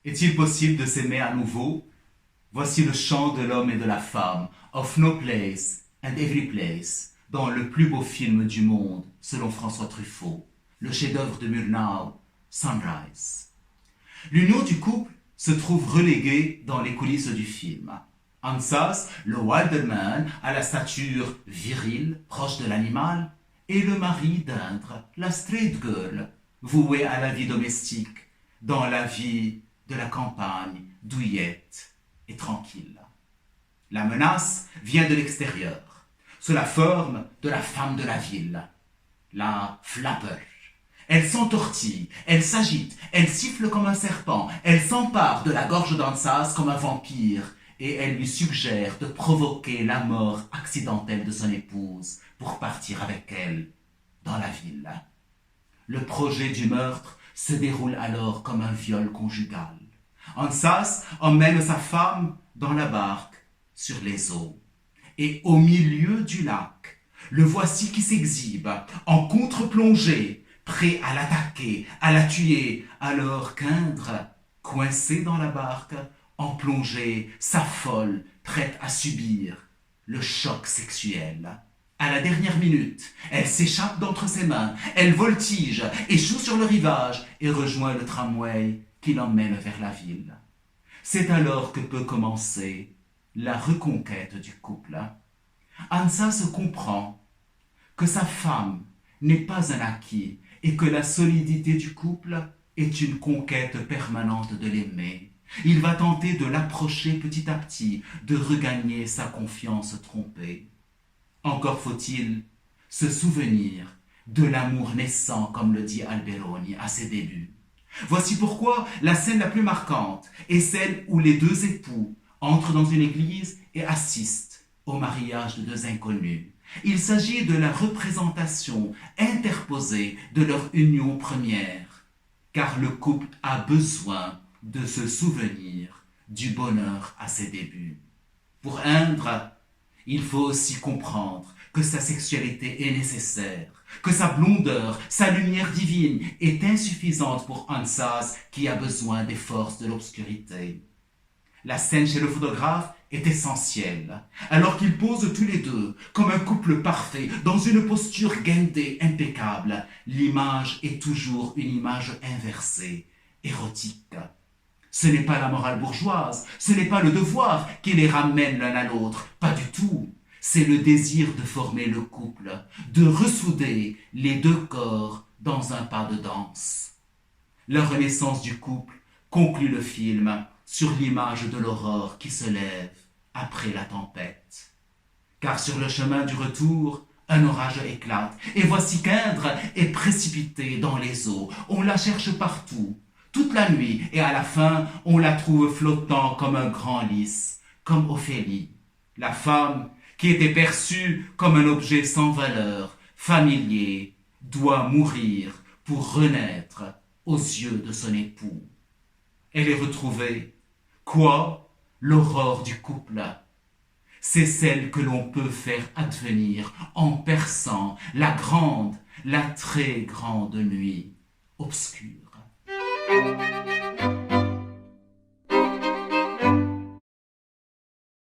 Est-il possible de s'aimer à nouveau? Voici le chant de l'homme et de la femme, Of No Place and Every Place, dans le plus beau film du monde, selon François Truffaut, le chef-d'œuvre de Murnau, Sunrise. L'union du couple se trouve reléguée dans les coulisses du film. Ansas, le Wilderman, à la stature virile, proche de l'animal, et le mari d'Indre, la straight girl, vouée à la vie domestique, dans la vie de la campagne, douillette et tranquille. La menace vient de l'extérieur, sous la forme de la femme de la ville, la Flapper. Elle s'entortille, elle s'agite, elle siffle comme un serpent, elle s'empare de la gorge d'Ansas comme un vampire, et elle lui suggère de provoquer la mort accidentelle de son épouse pour partir avec elle dans la ville. Le projet du meurtre se déroule alors comme un viol conjugal. Ansas emmène sa femme dans la barque sur les eaux. Et au milieu du lac, le voici qui s'exhibe en contre-plongée, prêt à l'attaquer, à la tuer, alors qu'Indre, coincé dans la barque, en plongée, s'affole, prête à subir le choc sexuel. À la dernière minute, elle s'échappe d'entre ses mains, elle voltige, échoue sur le rivage et rejoint le tramway qui l'emmène vers la ville. C'est alors que peut commencer la reconquête du couple. Ansas comprend que sa femme n'est pas un acquis et que la solidité du couple est une conquête permanente de l'aimer. Il va tenter de l'approcher petit à petit, de regagner sa confiance trompée. Encore faut-il se souvenir de l'amour naissant, comme le dit Alberoni à ses débuts. Voici pourquoi la scène la plus marquante est celle où les deux époux entrent dans une église et assistent au mariage de deux inconnus. Il s'agit de la représentation interposée de leur union première, car le couple a besoin de se souvenir du bonheur à ses débuts. Pour Indre, il faut aussi comprendre que sa sexualité est nécessaire, que sa blondeur, sa lumière divine est insuffisante pour Ansas qui a besoin des forces de l'obscurité. La scène chez le photographe est essentielle, alors qu'ils posent tous les deux comme un couple parfait, dans une posture guindée impeccable. L'image est toujours une image inversée, érotique. Ce n'est pas la morale bourgeoise, ce n'est pas le devoir qui les ramène l'un à l'autre, pas du tout. C'est le désir de former le couple, de ressouder les deux corps dans un pas de danse. La renaissance du couple conclut le film sur l'image de l'aurore qui se lève après la tempête. Car sur le chemin du retour, un orage éclate, et voici qu'Indre est précipitée dans les eaux. On la cherche partout, toute la nuit, et à la fin, on la trouve flottant comme un grand lys, comme Ophélie, la femme qui était perçue comme un objet sans valeur, familier, doit mourir pour renaître aux yeux de son époux. Elle est retrouvée. Quoi? L'aurore du couple. C'est celle que l'on peut faire advenir en perçant la grande, la très grande nuit obscure.